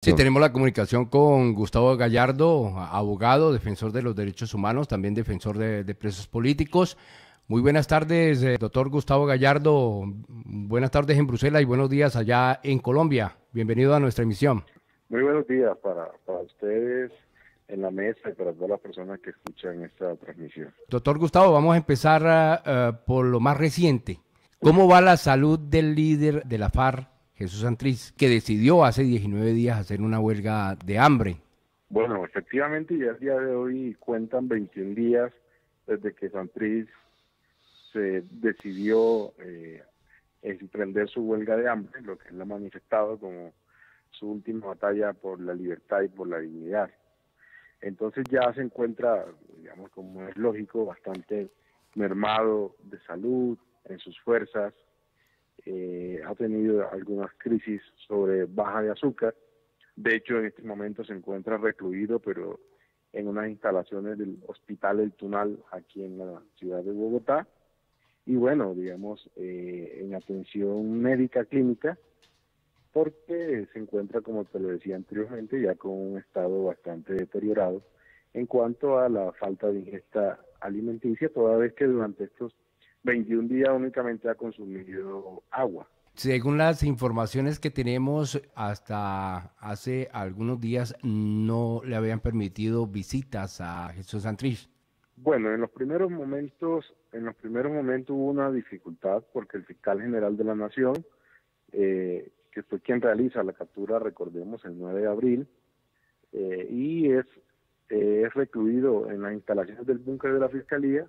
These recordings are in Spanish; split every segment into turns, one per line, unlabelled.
Sí, tenemos la comunicación con Gustavo Gallardo, abogado, defensor de los derechos humanos, también defensor de presos políticos. Muy buenas tardes, doctor Gustavo Gallardo. Buenas tardes en Bruselas y buenos días allá en Colombia. Bienvenido a nuestra emisión.
Muy buenos días para ustedes en la mesa y para todas las personas que escuchan esta transmisión.
Doctor Gustavo, vamos a empezar por lo más reciente. ¿Cómo va la salud del líder de la FARC, Jesús Santrich, que decidió hace 19 días hacer una huelga de hambre?
Bueno, efectivamente ya el día de hoy cuentan 21 días desde que Santrich se decidió emprender su huelga de hambre, lo que él ha manifestado como su última batalla por la libertad y por la dignidad. Entonces ya se encuentra, digamos, como es lógico, bastante mermado de salud, en sus fuerzas, ha tenido algunas crisis sobre baja de azúcar. De hecho, en este momento se encuentra recluido, pero en unas instalaciones del Hospital El Tunal, aquí en la ciudad de Bogotá. Y bueno, digamos, en atención médica clínica, porque se encuentra, como te lo decía anteriormente, ya con un estado bastante deteriorado en cuanto a la falta de ingesta alimenticia, toda vez que durante estos 21 días únicamente ha consumido agua.
Según las informaciones que tenemos, hasta hace algunos días no le habían permitido visitas a Jesús Santrich.
Bueno, en los primeros momentos hubo una dificultad porque el fiscal general de la Nación, que fue quien realiza la captura, recordemos, el 9 de abril, y es recluido en las instalaciones del búnker de la Fiscalía.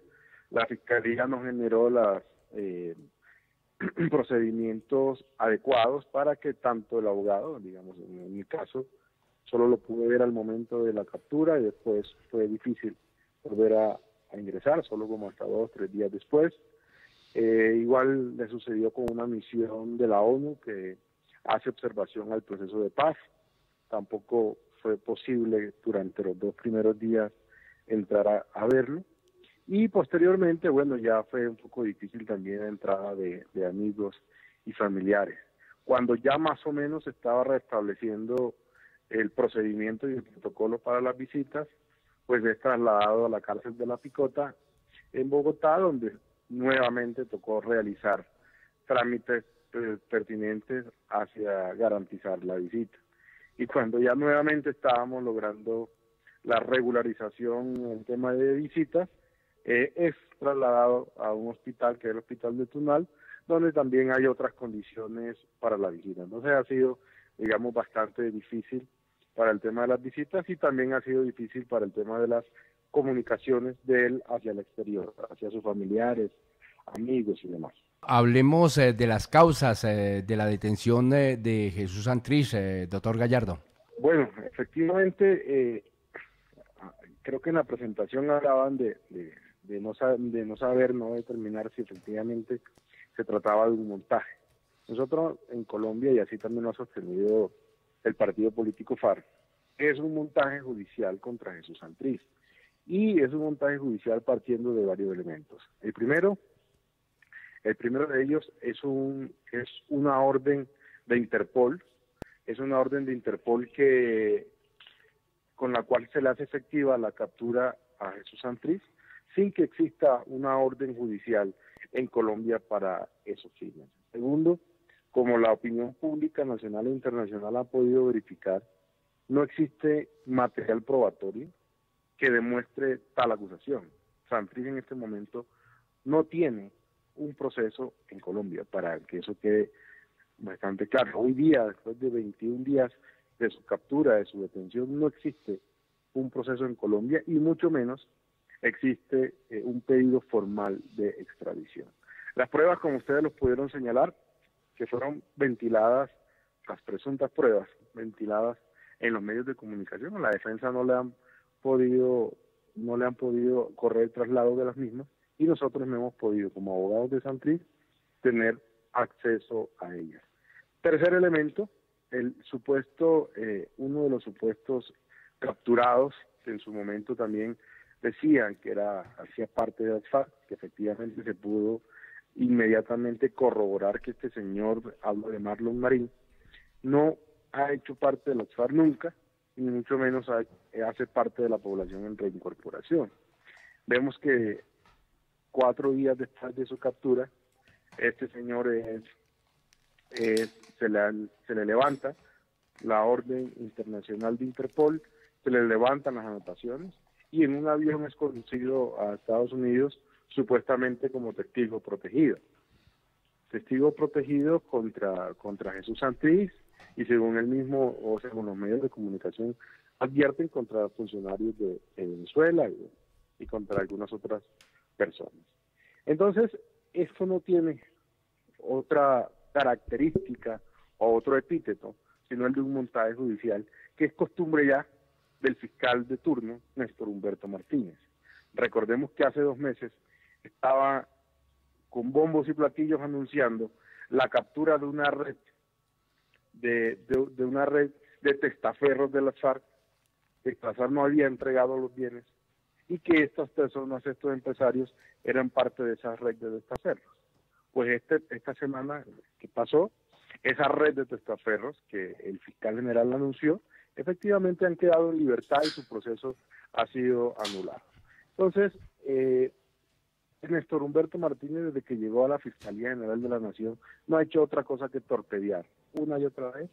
La Fiscalía no generó los procedimientos adecuados para que tanto el abogado, digamos, en mi caso, solo lo pude ver al momento de la captura y después fue difícil volver a ingresar, solo como hasta 2 o 3 días después. Igual le sucedió con una misión de la ONU que hace observación al proceso de paz. Tampoco fue posible durante los 2 primeros días entrar a verlo. Y posteriormente, bueno, ya fue un poco difícil también la entrada de amigos y familiares. Cuando ya más o menos se estaba restableciendo el procedimiento y el protocolo para las visitas, pues es trasladado a la cárcel de La Picota en Bogotá, donde nuevamente tocó realizar trámites pertinentes hacia garantizar la visita. Y cuando ya nuevamente estábamos logrando la regularización en el tema de visitas, es trasladado a un hospital que es el Hospital de Tunal, donde también hay otras condiciones para la visita. Entonces ha sido, digamos, bastante difícil para el tema de las visitas y también ha sido difícil para el tema de las comunicaciones de él hacia el exterior, hacia sus familiares, amigos y demás.
Hablemos de las causas de la detención de Jesús Santrich, doctor Gallardo.
Bueno, efectivamente, creo que en la presentación hablaban de no saber, no determinar si efectivamente se trataba de un montaje. Nosotros en Colombia, y así también lo ha sostenido el partido político FARC, es un montaje judicial contra Jesús Santrich. Y es un montaje judicial partiendo de varios elementos. El primero de ellos es una orden de Interpol, con la cual se le hace efectiva la captura a Jesús Santrich, sin que exista una orden judicial en Colombia para esos fines. Segundo, como la opinión pública nacional e internacional ha podido verificar, no existe material probatorio que demuestre tal acusación. Santrich en este momento no tiene un proceso en Colombia, para que eso quede bastante claro. Hoy día, después de 21 días de su captura, de su detención, no existe un proceso en Colombia y mucho menos existe un pedido formal de extradición. Las pruebas, como ustedes los pudieron señalar, que fueron ventiladas, las presuntas pruebas ventiladas en los medios de comunicación, a la defensa no le han podido correr el traslado de las mismas y nosotros no hemos podido, como abogados de Santrich, tener acceso a ellas. Tercer elemento, uno de los supuestos capturados, que en su momento también decían que hacía parte de las FARC, que efectivamente se pudo inmediatamente corroborar que este señor, hablo de Marlon Marín, no ha hecho parte de las FARC nunca, ni mucho menos hace parte de la población en reincorporación. Vemos que 4 días después de su captura, este señor se le levanta la orden internacional de Interpol, se le levantan las anotaciones y en un avión es conducido a Estados Unidos supuestamente como testigo protegido. Testigo protegido contra Jesús Santrich y según él mismo o según los medios de comunicación advierten contra funcionarios de Venezuela y contra algunas otras personas. Entonces, esto no tiene otra característica o otro epíteto, sino el de un montaje judicial, que es costumbre ya del fiscal de turno, Néstor Humberto Martínez. Recordemos que hace 2 meses estaba con bombos y platillos anunciando la captura de una red de una red de testaferros de las FARC, que las FARC no había entregado los bienes y que estas personas, estos empresarios, eran parte de esa red de testaferros. Pues esta semana que pasó, esa red de testaferros que el fiscal general anunció, efectivamente han quedado en libertad y su proceso ha sido anulado. Entonces, Néstor Humberto Martínez, desde que llegó a la Fiscalía General de la Nación, no ha hecho otra cosa que torpedear una y otra vez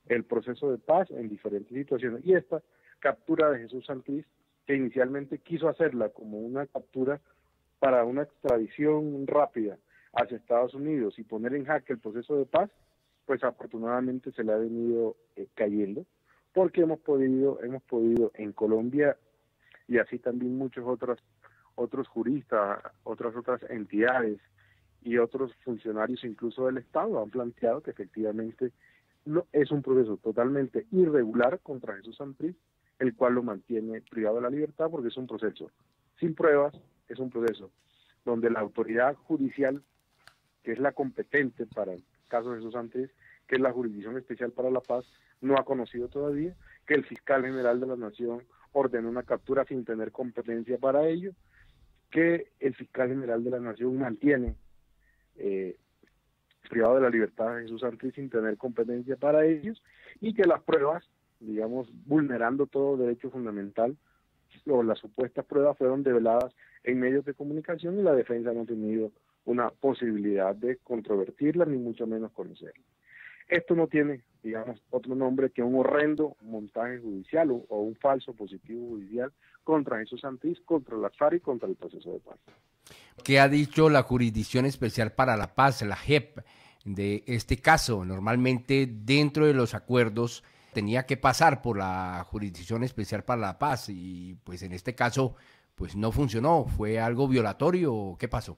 el proceso de paz en diferentes situaciones. Y esta captura de Jesús Santrich, que inicialmente quiso hacerla como una captura para una extradición rápida hacia Estados Unidos y poner en jaque el proceso de paz, pues afortunadamente se le ha venido cayendo, porque hemos podido en Colombia y así también muchos otros juristas, otras entidades y otros funcionarios incluso del Estado han planteado que efectivamente no es un proceso totalmente irregular contra Jesús Santrich, el cual lo mantiene privado de la libertad porque es un proceso sin pruebas, es un proceso donde la autoridad judicial, que es la competente para el caso de Jesús Santrich, que es la Jurisdicción Especial para la Paz, no ha conocido todavía, que el fiscal general de la Nación ordenó una captura sin tener competencia para ello, que el fiscal general de la Nación mantiene privado de la libertad a Jesús Santrich sin tener competencia para ellos, y que las pruebas, digamos, vulnerando todo derecho fundamental, o las supuestas pruebas fueron develadas en medios de comunicación y la defensa no ha tenido una posibilidad de controvertirlas ni mucho menos conocerlas. Esto no tiene, digamos, otro nombre que un horrendo montaje judicial o un falso positivo judicial contra Jesús Santrich, contra la FARC y contra el proceso de paz.
¿Qué ha dicho la Jurisdicción Especial para la Paz, la JEP, de este caso? Normalmente dentro de los acuerdos tenía que pasar por la Jurisdicción Especial para la Paz y pues en este caso pues no funcionó. ¿Fue algo violatorio? ¿Qué pasó?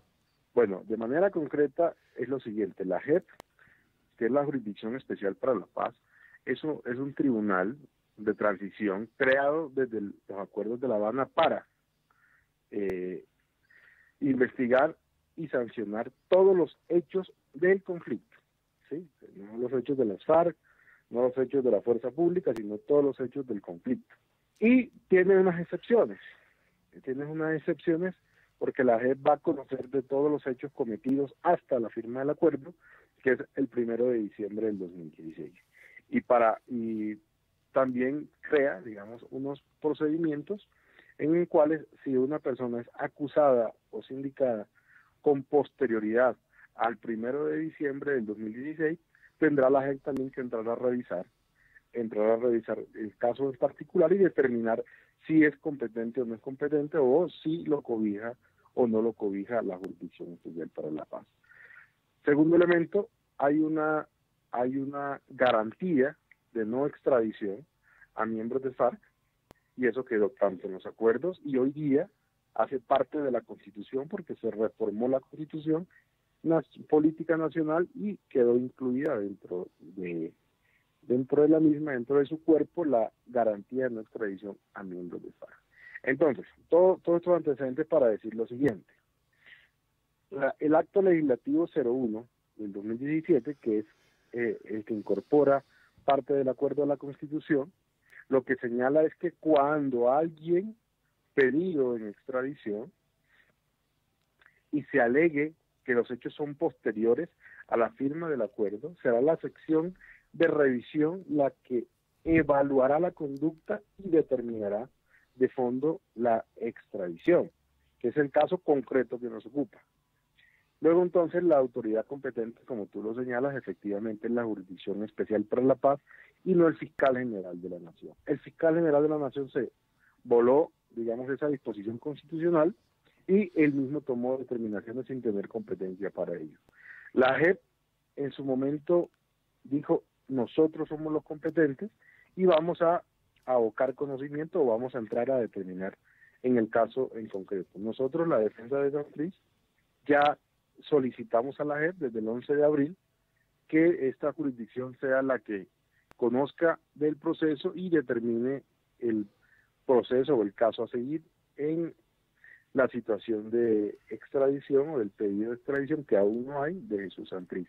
Bueno, de manera concreta es lo siguiente: la JEP, que es la Jurisdicción Especial para la Paz, eso es un tribunal de transición creado desde los acuerdos de La Habana para investigar y sancionar todos los hechos del conflicto, ¿sí? No los hechos de las FARC, no los hechos de la fuerza pública, sino todos los hechos del conflicto. Y tiene unas excepciones porque la JEP va a conocer de todos los hechos cometidos hasta la firma del acuerdo, que es el 1 de diciembre del 2016. Y también crea, digamos, unos procedimientos en los cuales si una persona es acusada o sindicada con posterioridad al 1 de diciembre del 2016, tendrá la JEP también que entrar a revisar el caso en particular y determinar si es competente o no es competente, o si lo cobija o no lo cobija la Jurisdicción Especial para la Paz. Segundo elemento, hay una garantía de no extradición a miembros de FARC, y eso quedó tanto en los acuerdos y hoy día hace parte de la Constitución porque se reformó la Constitución política nacional y quedó incluida dentro de la misma, dentro de su cuerpo, la garantía de no extradición a miembros de FARC. Entonces, todo estos antecedentes para decir lo siguiente: el acto legislativo 01 del 2017, que es el que incorpora parte del acuerdo a la Constitución, lo que señala es que cuando alguien pedido en extradición y se alegue que los hechos son posteriores a la firma del acuerdo, será la sección de revisión la que evaluará la conducta y determinará de fondo la extradición, que es el caso concreto que nos ocupa. Luego entonces la autoridad competente, como tú lo señalas, efectivamente es la Jurisdicción Especial para la Paz y no el Fiscal General de la Nación. El Fiscal General de la Nación se voló, digamos, esa disposición constitucional y él mismo tomó determinaciones sin tener competencia para ello. La JEP en su momento dijo, nosotros somos los competentes y vamos a abocar conocimiento o vamos a entrar a determinar en el caso en concreto. Nosotros, la defensa de Santrich, ya solicitamos a la JEP desde el 11 de abril que esta jurisdicción sea la que conozca del proceso y determine el proceso o el caso a seguir en la situación de extradición o del pedido de extradición que aún no hay de Jesús Santrich.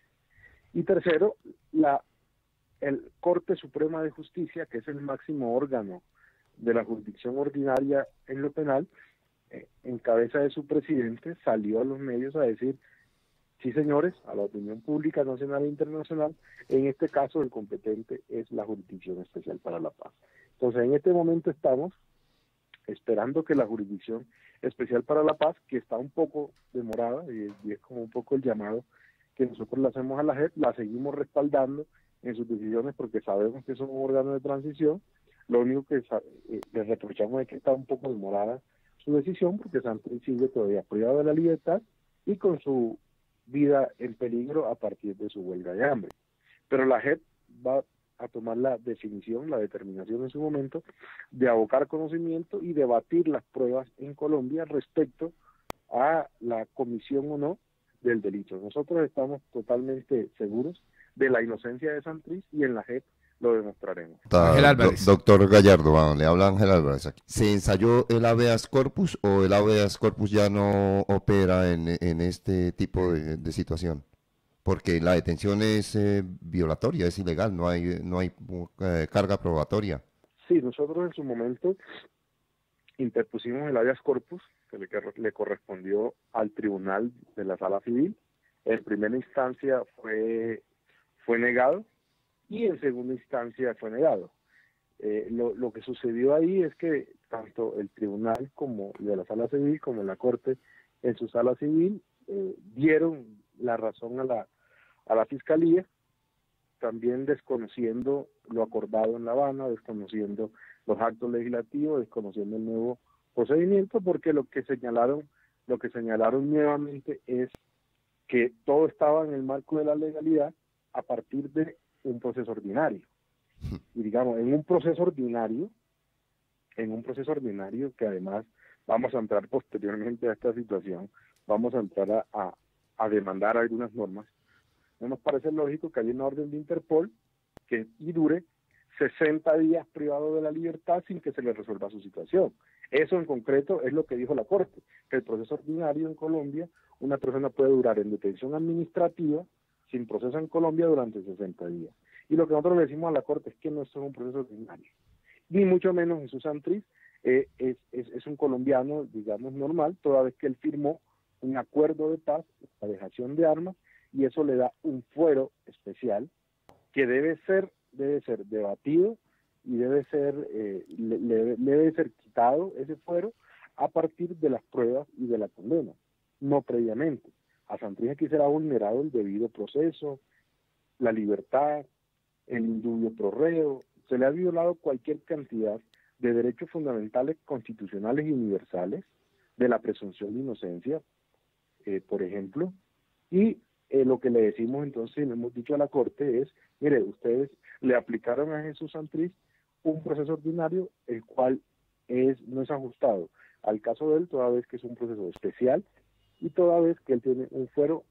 Y tercero, el Corte Suprema de Justicia, que es el máximo órgano de la jurisdicción ordinaria en lo penal, en cabeza de su presidente, salió a los medios a decir, sí señores, a la opinión pública nacional e internacional, en este caso el competente es la Jurisdicción Especial para la Paz. Entonces en este momento estamos esperando que la Jurisdicción Especial para la Paz, que está un poco demorada, y es como un poco el llamado que nosotros le hacemos a la JEP, la seguimos respaldando en sus decisiones porque sabemos que son un órgano de transición. Lo único que les reprochamos es que está un poco demorada su decisión porque Santrich sigue todavía privado de la libertad y con su vida en peligro a partir de su huelga de hambre. Pero la JEP va a tomar la definición, la determinación en su momento de abocar conocimiento y debatir las pruebas en Colombia respecto a la comisión o no del delito. Nosotros estamos totalmente seguros de la inocencia de Santrich y en la JEP lo demostraremos.
Ángel Álvarez.
Doctor Gallardo, le habla Ángel Álvarez aquí. ¿Se ensayó el habeas corpus o el habeas corpus ya no opera en este tipo de situación? Porque la detención es violatoria, es ilegal, no hay carga probatoria.
Sí, nosotros en su momento interpusimos el habeas corpus que le correspondió al tribunal de la Sala Civil. En primera instancia fue negado y en segunda instancia fue negado. Lo que sucedió ahí es que tanto el tribunal como de la Sala Civil como la Corte en su Sala Civil dieron la razón a la Fiscalía, también desconociendo lo acordado en La Habana, desconociendo los actos legislativos, desconociendo el nuevo procedimiento, porque lo que señalaron nuevamente es que todo estaba en el marco de la legalidad a partir de un proceso ordinario. Y digamos, en un proceso ordinario que además vamos a entrar posteriormente a esta situación, vamos a entrar a demandar algunas normas. No nos parece lógico que haya una orden de Interpol y dure 60 días privado de la libertad sin que se le resuelva su situación. Eso en concreto es lo que dijo la Corte, que el proceso ordinario en Colombia, una persona puede durar en detención administrativa sin proceso en Colombia durante 60 días. Y lo que nosotros le decimos a la Corte es que no es un proceso ordinario. Ni mucho menos Jesús Santrich es un colombiano, digamos, normal, toda vez que él firmó un acuerdo de paz, la dejación de armas, y eso le da un fuero especial que debe ser debatido y debe ser quitado ese fuero a partir de las pruebas y de la condena, no previamente. A Santrich aquí será vulnerado el debido proceso, la libertad, el indubio pro reo, se le ha violado cualquier cantidad de derechos fundamentales constitucionales y universales, de la presunción de inocencia, por ejemplo, y lo que le decimos entonces, le hemos dicho a la Corte es, mire, ustedes le aplicaron a Jesús Santrich un proceso ordinario, el cual no es ajustado al caso de él, toda vez que es un proceso especial y toda vez que él tiene un fuero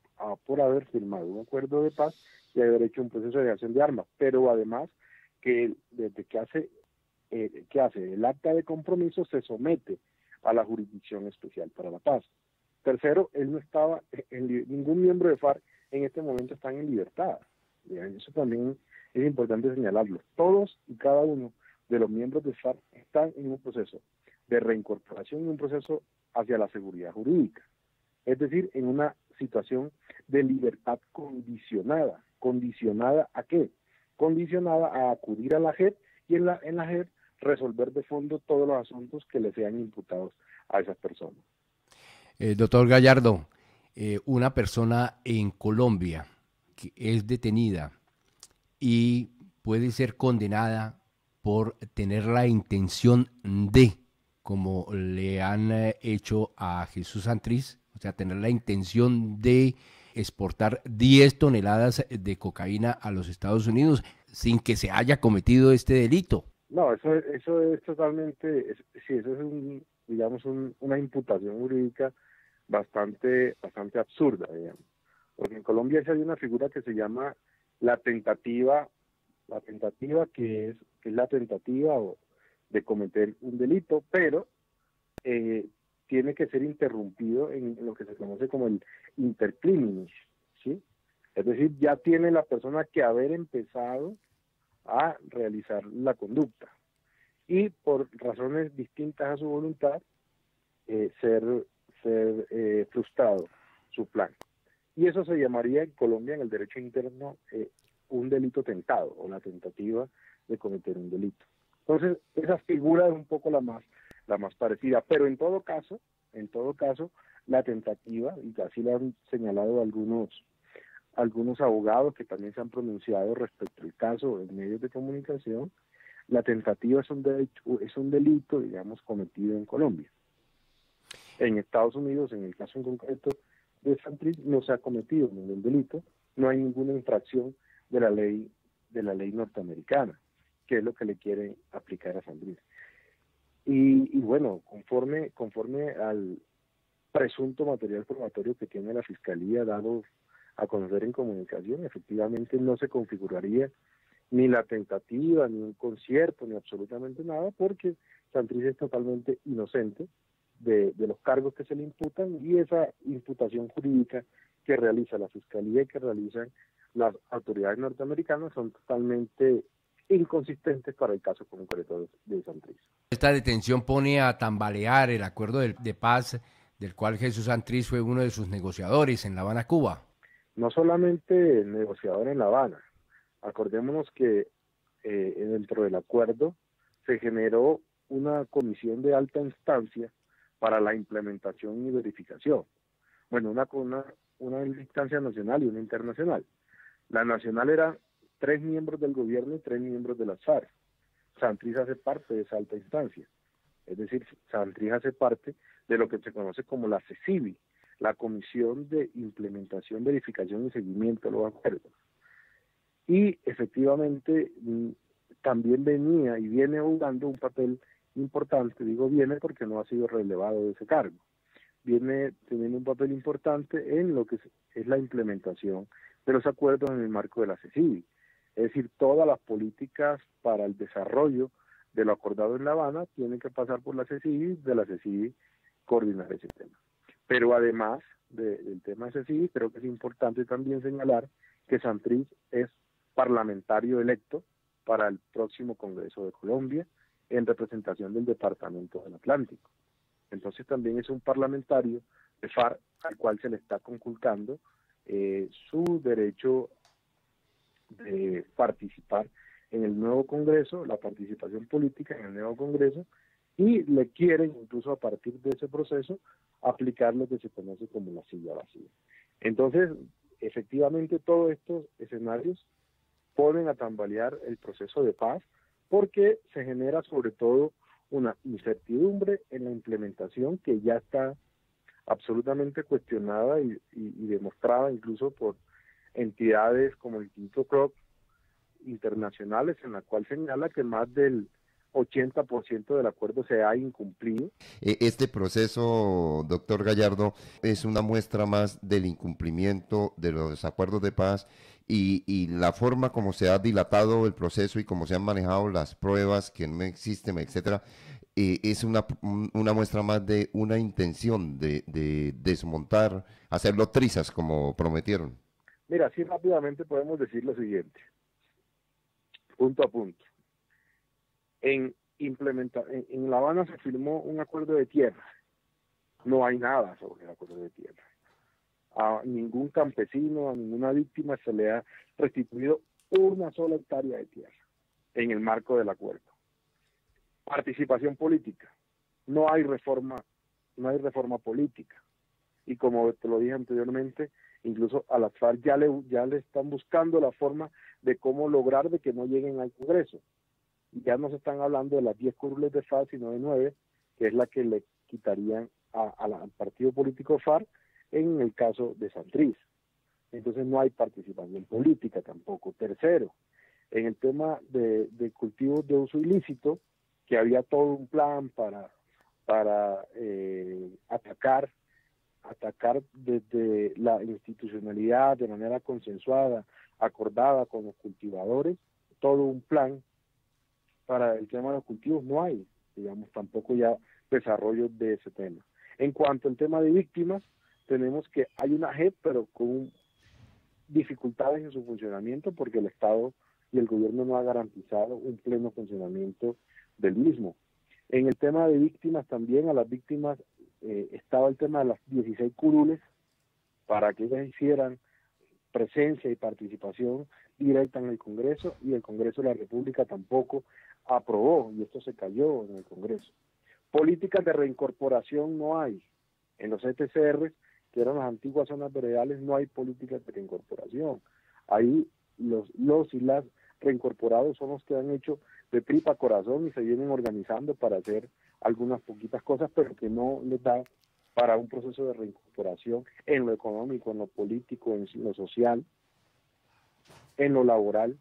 por haber firmado un acuerdo de paz y haber hecho un proceso de dejación de armas, pero además que desde que hace el acta de compromiso se somete a la Jurisdicción Especial para la Paz. Tercero, él no estaba, ningún miembro de FARC en este momento está en libertad. Eso también es importante señalarlo. Todos y cada uno de los miembros de FARC están en un proceso de reincorporación y un proceso hacia la seguridad jurídica. Es decir, en una situación de libertad condicionada. ¿Condicionada a qué? condicionada a acudir a la JEP y en la JEP resolver de fondo todos los asuntos que le sean imputados a esas personas.
Doctor Gallardo, una persona en Colombia que es detenida y puede ser condenada por tener la intención de, como le han hecho a Jesús Santrich, o sea, tener la intención de exportar 10 toneladas de cocaína a los Estados Unidos sin que se haya cometido este delito.
No, eso es totalmente, sí, eso es digamos, una imputación jurídica bastante absurda, digamos. Porque en Colombia hay una figura que se llama la tentativa que es la tentativa de cometer un delito, pero tiene que ser interrumpido en lo que se conoce como el intercriminis, ¿sí? Es decir, ya tiene la persona que haber empezado a realizar la conducta y por razones distintas a su voluntad ser frustrado su plan. Y eso se llamaría en Colombia, en el derecho interno, un delito tentado o la tentativa de cometer un delito. Entonces, esa figura es un poco la más parecida, pero en todo caso, la tentativa, y así lo han señalado algunos abogados que también se han pronunciado respecto al caso en medios de comunicación, la tentativa es un delito, digamos, cometido en Colombia. En Estados Unidos, en el caso en concreto de Santrich, no se ha cometido ningún delito, no hay ninguna infracción de la ley norteamericana, que es lo que le quieren aplicar a Santrich. Y bueno, conforme al presunto material probatorio que tiene la Fiscalía dado a conocer en comunicación, efectivamente no se configuraría ni la tentativa, ni un concierto, ni absolutamente nada, porque Santrich es totalmente inocente de los cargos que se le imputan y esa imputación jurídica que realiza la Fiscalía y que realizan las autoridades norteamericanas son totalmente inconsistentes para el caso concreto de Santrich.
Esta detención pone a tambalear el acuerdo de paz del cual Jesús Santrich fue uno de sus negociadores en La Habana, Cuba.
No solamente el negociador en La Habana, acordémonos que dentro del acuerdo se generó una comisión de alta instancia para la implementación y verificación. Bueno, una instancia nacional y una internacional. La nacional era 3 miembros del gobierno y 3 miembros de las FARC. Santrich hace parte de esa alta instancia. Es decir, Santrich hace parte de lo que se conoce como la CECIBI, la Comisión de Implementación, Verificación y Seguimiento de los Acuerdos. Y efectivamente también venía y viene jugando un papel importante, digo viene porque no ha sido relevado de ese cargo, viene teniendo un papel importante en lo que es la implementación de los acuerdos en el marco de la CECIBI, es decir, todas las políticas para el desarrollo de lo acordado en La Habana tienen que pasar por la CECIBI, de la CECIBI coordinar ese tema. Pero además del tema de CECIBI, creo que es importante también señalar que Santrich es parlamentario electo para el próximo Congreso de Colombia en representación del Departamento del Atlántico. Entonces también es un parlamentario de FARC al cual se le está conculcando su derecho de participar en el nuevo Congreso, la participación política en el nuevo Congreso, y le quieren incluso a partir de ese proceso aplicar lo que se conoce como la silla vacía. Entonces, efectivamente todos estos escenarios ponen a tambalear el proceso de paz porque se genera sobre todo una incertidumbre en la implementación que ya está absolutamente cuestionada y demostrada incluso por entidades como el Instituto Kroc internacionales, en la cual señala que más del 80% del acuerdo se ha incumplido.
Este proceso, doctor Gallardo, es una muestra más del incumplimiento de los acuerdos de paz y la forma como se ha dilatado el proceso y cómo se han manejado las pruebas que no existen, etcétera, es una muestra más de una intención de desmontar, hacerlo trizas como prometieron.
Mira, así rápidamente podemos decir lo siguiente, punto a punto. En La Habana se firmó un acuerdo de tierra. No hay nada sobre el acuerdo de tierra. A ningún campesino, a ninguna víctima se le ha restituido una sola hectárea de tierra en el marco del acuerdo. Participación política. No hay reforma política. Y como te lo dije anteriormente, incluso a las FARC ya le están buscando la forma de cómo lograr de que no lleguen al Congreso. Ya no se están hablando de las 10 curules de FARC, sino de 9, que es la que le quitarían al partido político FARC en el caso de Santrich. Entonces no hay participación política tampoco. Tercero, en el tema de cultivos de uso ilícito, que había todo un plan para atacar desde la institucionalidad de manera consensuada, acordada con los cultivadores, todo un plan para el tema de los cultivos. No hay, digamos, tampoco ya desarrollo de ese tema. En cuanto al tema de víctimas, tenemos que hay una JEP, pero con dificultades en su funcionamiento porque el Estado y el gobierno no ha garantizado un pleno funcionamiento del mismo. En el tema de víctimas también, a las víctimas estaba el tema de las 16 curules para que ellas hicieran presencia y participación directa en el Congreso, y el Congreso de la República tampoco aprobó, y esto se cayó en el Congreso. Políticas de reincorporación no hay. En los ETCR, que eran las antiguas zonas veredales, no hay políticas de reincorporación. Ahí los y las reincorporados son los que han hecho de tripa corazón y se vienen organizando para hacer algunas poquitas cosas, pero que no les da para un proceso de reincorporación en lo económico, en lo político, en lo social, en lo laboral,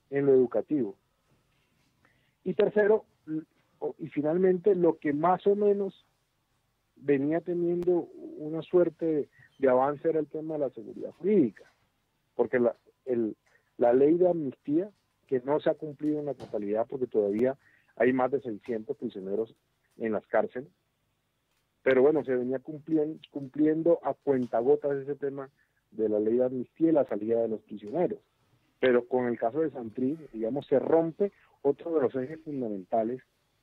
en lo educativo. Y tercero, y finalmente, lo que más o menos venía teniendo una suerte de avance era el tema de la seguridad jurídica, porque la ley de amnistía, que no se ha cumplido en la totalidad porque todavía hay más de 600 prisioneros en las cárceles, pero bueno, se venía cumpliendo a cuentagotas ese tema de la ley de amnistía y la salida de los prisioneros. Pero con el caso de Santrich, digamos, se rompe otro de los ejes fundamentales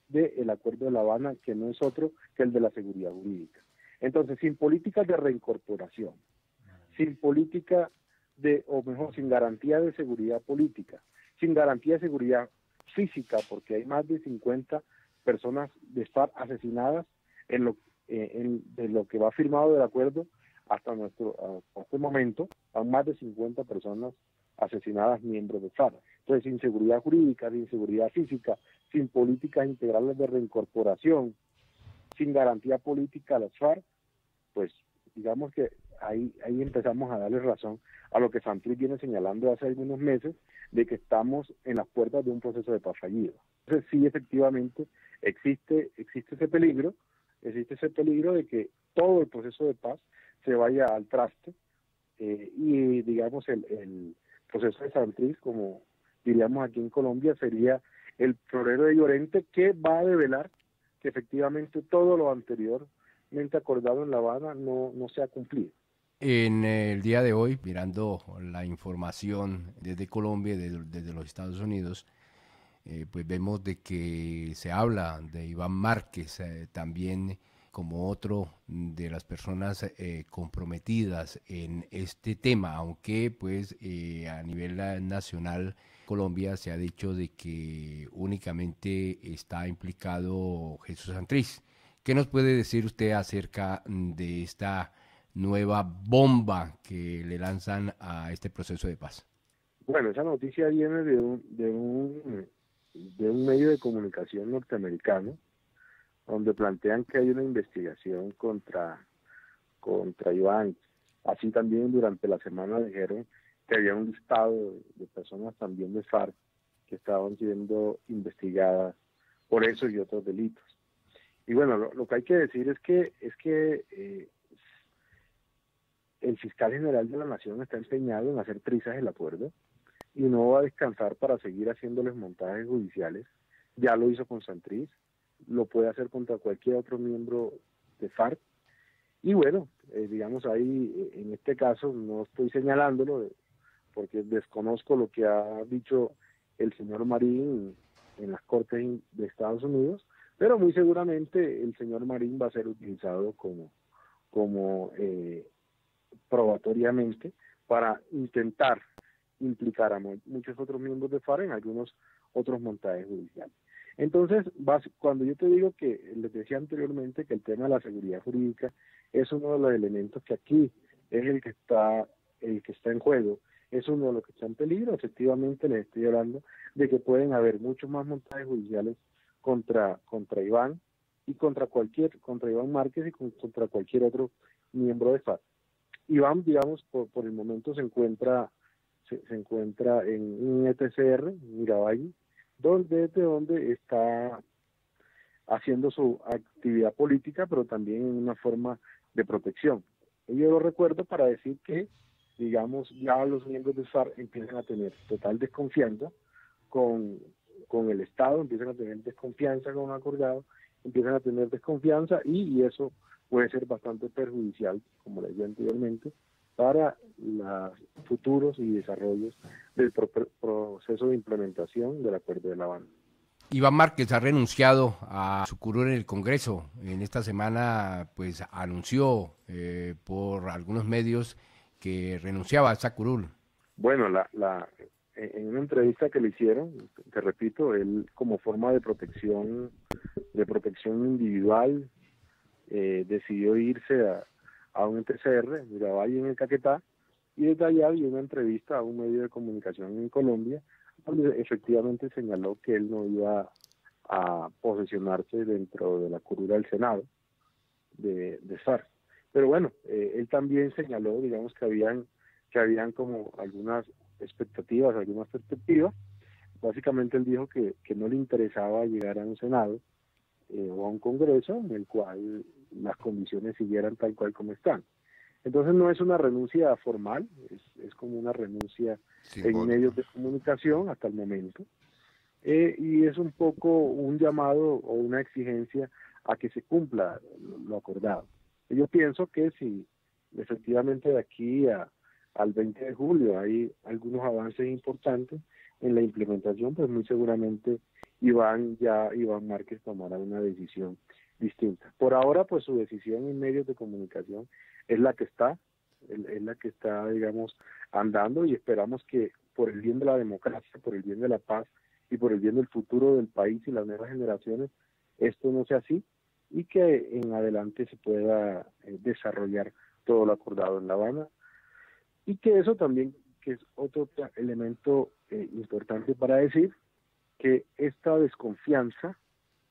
del Acuerdo de La Habana, que no es otro que el de la seguridad jurídica. Entonces, sin políticas de reincorporación, sin política sin garantía de seguridad política, sin garantía de seguridad física, porque hay más de 50 personas de FARC asesinadas de lo que va firmado del acuerdo hasta este momento, hay más de 50 personas asesinadas miembros de FARC. Entonces, sin seguridad jurídica, sin seguridad física, sin políticas integrales de reincorporación, sin garantía política a las FARC, pues digamos que ahí empezamos a darle razón a lo que Santrich viene señalando hace algunos meses, de que estamos en las puertas de un proceso de paz fallido. Entonces sí, efectivamente, existe ese peligro de que todo el proceso de paz se vaya al traste, y digamos el proceso de Santrich, como diríamos aquí en Colombia, sería el florero de Llorente, que va a develar que efectivamente todo lo anteriormente acordado en La Habana no se ha cumplido.
En el día de hoy, mirando la información desde Colombia y desde los Estados Unidos, pues vemos de que se habla de Iván Márquez también como otro de las personas comprometidas en este tema, aunque pues a nivel nacional Colombia se ha dicho de que únicamente está implicado Jesús Santrich. ¿Qué nos puede decir usted acerca de esta nueva bomba que le lanzan a este proceso de paz?
Bueno, esa noticia viene de un medio de comunicación norteamericano, donde plantean que hay una investigación contra Iván. Así también durante la semana dijeron que había un listado de personas también de FARC que estaban siendo investigadas por eso y otros delitos. Y bueno, lo que hay que decir es que el fiscal general de la Nación está empeñado en hacer trizas el acuerdo y no va a descansar para seguir haciéndoles montajes judiciales. Ya lo hizo con Santrich, lo puede hacer contra cualquier otro miembro de FARC. Y bueno, digamos ahí, en este caso, no estoy señalándolo porque desconozco lo que ha dicho el señor Marín en las Cortes de Estados Unidos, pero muy seguramente el señor Marín va a ser utilizado como probatoriamente para intentar implicar a muchos otros miembros de FARC en algunos otros montajes judiciales. Entonces, cuando yo te digo que, les decía anteriormente que el tema de la seguridad jurídica es uno de los elementos que aquí es el que está en juego, es uno de los que está en peligro, efectivamente les estoy hablando de que pueden haber muchos más montajes judiciales contra Iván y contra Iván Márquez y contra cualquier otro miembro de FARC. Iván, digamos, por el momento se encuentra en un ETCR, Miravalle, donde está haciendo su actividad política, pero también en una forma de protección. Y yo lo recuerdo para decir que, digamos, ya los miembros de FARC empiezan a tener total desconfianza con el Estado, empiezan a tener desconfianza con un acordado, empiezan a tener desconfianza y eso puede ser bastante perjudicial, como les dije anteriormente, para los futuros y desarrollos del proceso de implementación del Acuerdo de La Habana.
Iván Márquez ha renunciado a su curul en el Congreso. En esta semana, pues, anunció por algunos medios que renunciaba a esa curul.
Bueno, en una entrevista que le hicieron, te repito, él como forma de protección individual decidió irse a un ETCR, Miravalle en el Caquetá, y desde allá dio una entrevista a un medio de comunicación en Colombia, donde efectivamente señaló que él no iba a posesionarse dentro de la curul del Senado de FARC. Pero bueno, él también señaló, digamos, que habían como algunas expectativas, algunas perspectivas. Básicamente él dijo que no le interesaba llegar a un Senado o a un Congreso en el cual las condiciones siguieran tal cual como están. Entonces no es una renuncia formal, es como una renuncia en medios de comunicación hasta el momento, y es un poco un llamado o una exigencia a que se cumpla lo acordado. Yo pienso que si efectivamente de aquí al 20 de julio hay algunos avances importantes en la implementación, pues muy seguramente Iván Márquez tomará una decisión distinta. Por ahora, pues su decisión en medios de comunicación es la que está, digamos, andando, y esperamos que por el bien de la democracia, por el bien de la paz y por el bien del futuro del país y las nuevas generaciones, esto no sea así y que en adelante se pueda desarrollar todo lo acordado en La Habana, y que eso también, que es otro elemento importante para decir, que esta desconfianza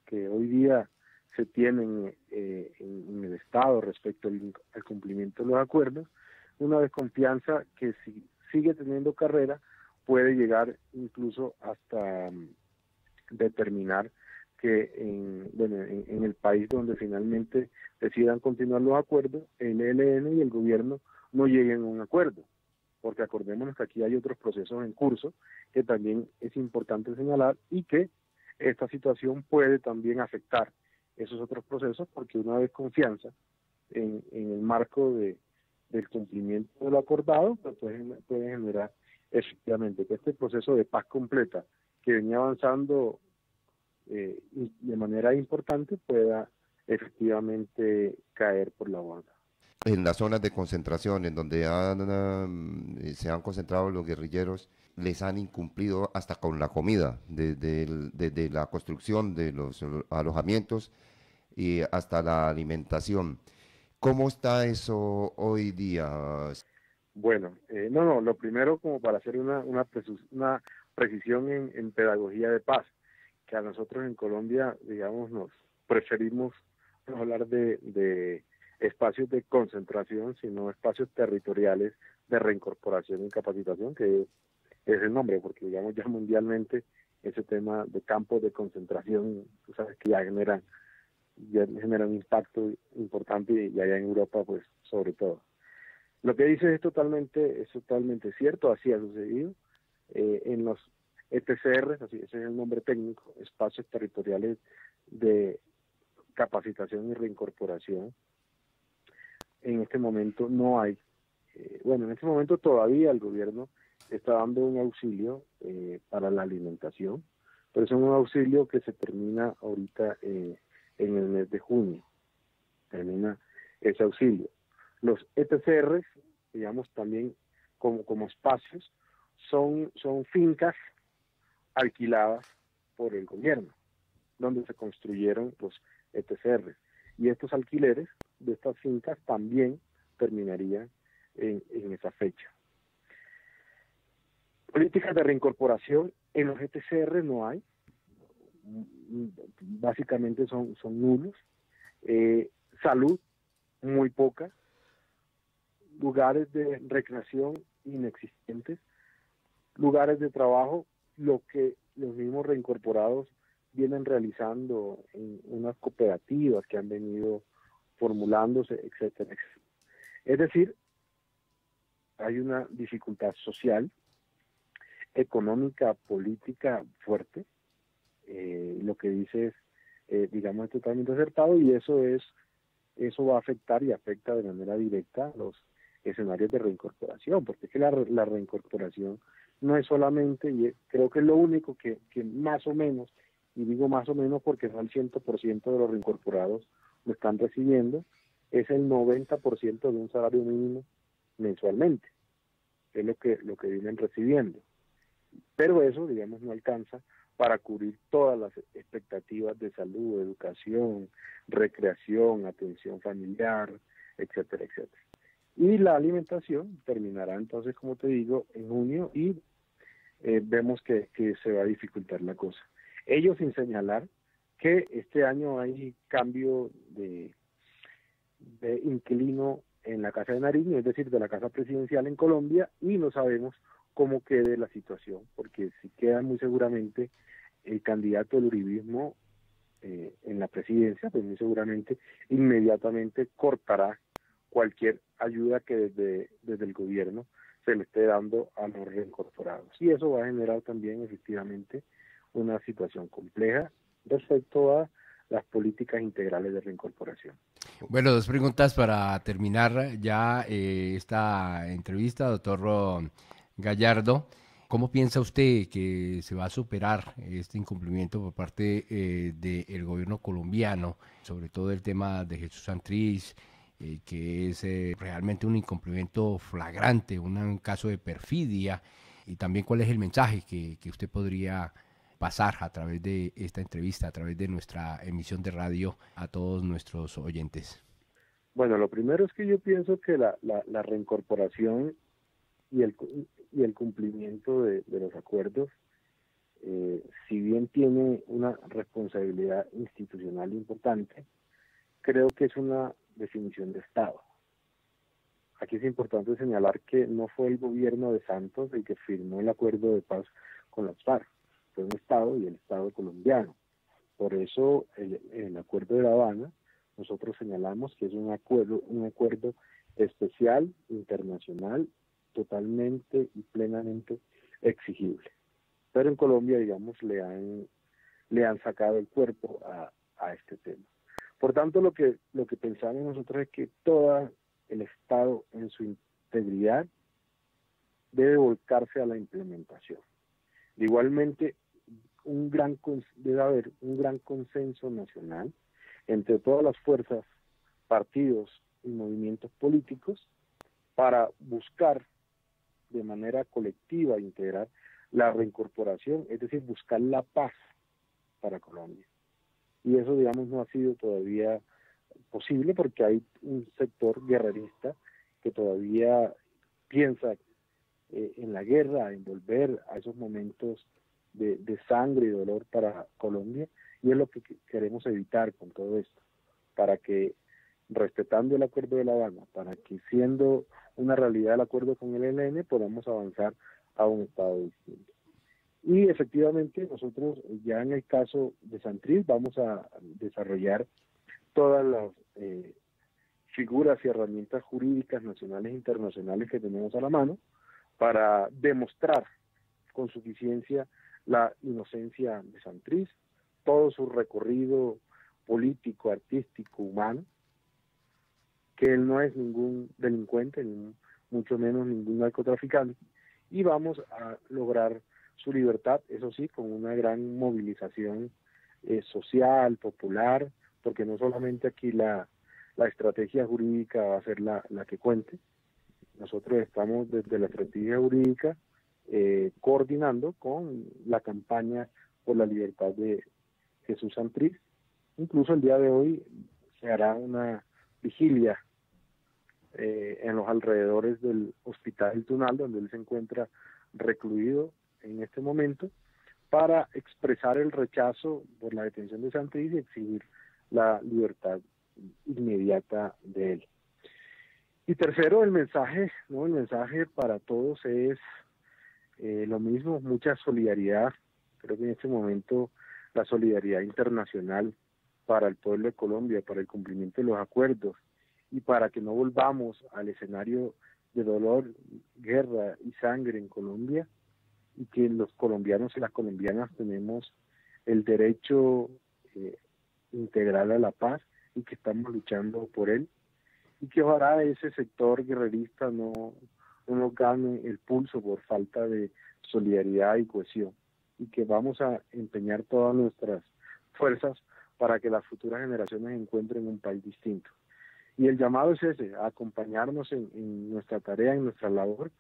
que hoy día se tiene en el Estado respecto al cumplimiento de los acuerdos, una desconfianza que si sigue teniendo carrera puede llegar incluso hasta determinar que en el país donde finalmente decidan continuar los acuerdos, el ELN y el gobierno no lleguen a un acuerdo, porque acordémonos que aquí hay otros procesos en curso que también es importante señalar, y que esta situación puede también afectar esos otros procesos, porque una desconfianza en el marco del cumplimiento de lo acordado, pues puede generar efectivamente que este proceso de paz completa que venía avanzando de manera importante pueda efectivamente caer por la borda.
En las zonas de concentración en donde se han concentrado los guerrilleros, les han incumplido hasta con la comida, desde la construcción de los alojamientos y hasta la alimentación. ¿Cómo está eso hoy día?
Bueno, lo primero, como para hacer una precisión en pedagogía de paz, que a nosotros en Colombia, digamos, nos preferimos no hablar de espacios de concentración, sino espacios territoriales de reincorporación y capacitación, que es el nombre, porque digamos ya mundialmente ese tema de campos de concentración, tú sabes que ya generan un impacto importante, y allá en Europa pues sobre todo. Lo que dices es totalmente cierto, así ha sucedido. En los ETCR, así ese es el nombre técnico, espacios territoriales de capacitación y reincorporación, en este momento no hay. En este momento todavía el gobierno está dando un auxilio para la alimentación, pero es un auxilio que se termina ahorita en el mes de junio, termina ese auxilio. Los ETCR, digamos, también como espacios, son fincas alquiladas por el gobierno, donde se construyeron los ETCR. Y estos alquileres de estas fincas también terminarían en esa fecha. Políticas de reincorporación en los ETCR no hay, básicamente son nulos. Salud, muy poca. Lugares de recreación inexistentes. Lugares de trabajo, lo que los mismos reincorporados vienen realizando en unas cooperativas que han venido formulándose, etcétera, etcétera. Es decir, hay una dificultad social, económica, política fuerte. Lo que dice es, digamos, es totalmente acertado, y eso va a afectar y afecta de manera directa los escenarios de reincorporación, porque es que la reincorporación no es solamente, y creo que es lo único que más o menos, y digo más o menos porque no el 100% de los reincorporados lo están recibiendo, es el 90% de un salario mínimo mensualmente, es lo que vienen recibiendo. Pero eso, digamos, no alcanza para cubrir todas las expectativas de salud, educación, recreación, atención familiar, etcétera, etcétera. Y la alimentación terminará entonces, como te digo, en junio, y vemos que se va a dificultar la cosa. Ellos sin señalar que este año hay cambio de inquilino en la Casa de Nariño, es decir, de la Casa Presidencial en Colombia, y no sabemos cómo quede la situación, porque si queda muy seguramente el candidato del uribismo en la presidencia, pues muy seguramente inmediatamente cortará cualquier ayuda que desde el gobierno se le esté dando a los reincorporados. Y eso va a generar también efectivamente una situación compleja respecto a las políticas integrales de reincorporación.
Bueno, dos preguntas para terminar ya esta entrevista, doctor Gallardo. ¿Cómo piensa usted que se va a superar este incumplimiento por parte del gobierno colombiano, sobre todo el tema de Jesús Santrich, que es realmente un incumplimiento flagrante, un caso de perfidia? Y también cuál es el mensaje que usted podría pasar a través de esta entrevista, a través de nuestra emisión de radio a todos nuestros oyentes.
Bueno, lo primero es que yo pienso que la reincorporación y el cumplimiento de los acuerdos, si bien tiene una responsabilidad institucional importante, creo que es una definición de Estado. Aquí es importante señalar que no fue el gobierno de Santos el que firmó el acuerdo de paz con las FARC, fue un Estado, y el Estado colombiano. Por eso el acuerdo de La Habana, nosotros señalamos que es un acuerdo especial, internacional, totalmente y plenamente exigible. Pero en Colombia, digamos, le han sacado el cuerpo a este tema. Por tanto, lo que pensamos nosotros es que todo el Estado en su integridad debe volcarse a la implementación. Igualmente, debe haber un gran consenso nacional entre todas las fuerzas, partidos y movimientos políticos para buscar de manera colectiva e integrar la reincorporación, es decir, buscar la paz para Colombia. Y eso, digamos, no ha sido todavía posible porque hay un sector guerrerista que todavía piensa en la guerra, en volver a esos momentos de sangre y dolor para Colombia, y es lo que queremos evitar con todo esto, para que, respetando el acuerdo de La Habana, para que siendo una realidad el acuerdo con el ELN, podamos avanzar a un Estado distinto. Y efectivamente nosotros ya en el caso de Santrich vamos a desarrollar todas las figuras y herramientas jurídicas nacionales e internacionales que tenemos a la mano para demostrar con suficiencia la inocencia de Santrich, todo su recorrido político, artístico, humano, que él no es ningún delincuente, ni mucho menos ningún narcotraficante, y vamos a lograr su libertad, eso sí, con una gran movilización social, popular, porque no solamente aquí la estrategia jurídica va a ser la que cuente. Nosotros estamos desde la estrategia jurídica coordinando con la campaña por la libertad de Jesús Santrich. Incluso el día de hoy se hará una vigilia en los alrededores del Hospital El Tunal, donde él se encuentra recluido en este momento, para expresar el rechazo por la detención de Santrich y exigir la libertad inmediata de él. Y tercero, el mensaje, ¿no? El mensaje para todos es lo mismo, mucha solidaridad. Creo que en este momento la solidaridad internacional para el pueblo de Colombia, para el cumplimiento de los acuerdos y para que no volvamos al escenario de dolor, guerra y sangre en Colombia, y que los colombianos y las colombianas tenemos el derecho integral a la paz y que estamos luchando por él, y que ojalá ese sector guerrerista no nos gane el pulso por falta de solidaridad y cohesión, y que vamos a empeñar todas nuestras fuerzas para que las futuras generaciones encuentren un país distinto. Y el llamado es ese, a acompañarnos en nuestra tarea, en nuestra labor,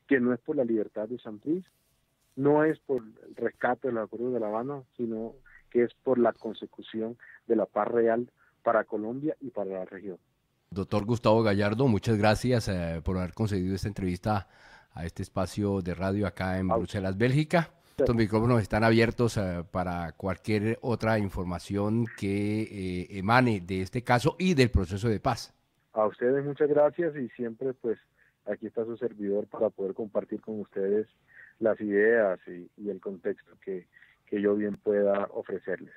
que no es por la libertad de Santrich, no es por el rescate de los acuerdos de La Habana, sino que es por la consecución de la paz real para Colombia y para la región.
Doctor Gustavo Gallardo, muchas gracias por haber concedido esta entrevista a este espacio de radio acá en Bruselas, Bélgica. Estos micrófonos están abiertos para cualquier otra información que emane de este caso y del proceso de paz.
A ustedes muchas gracias, y siempre pues aquí está su servidor para poder compartir con ustedes las ideas y el contexto que yo bien pueda ofrecerles.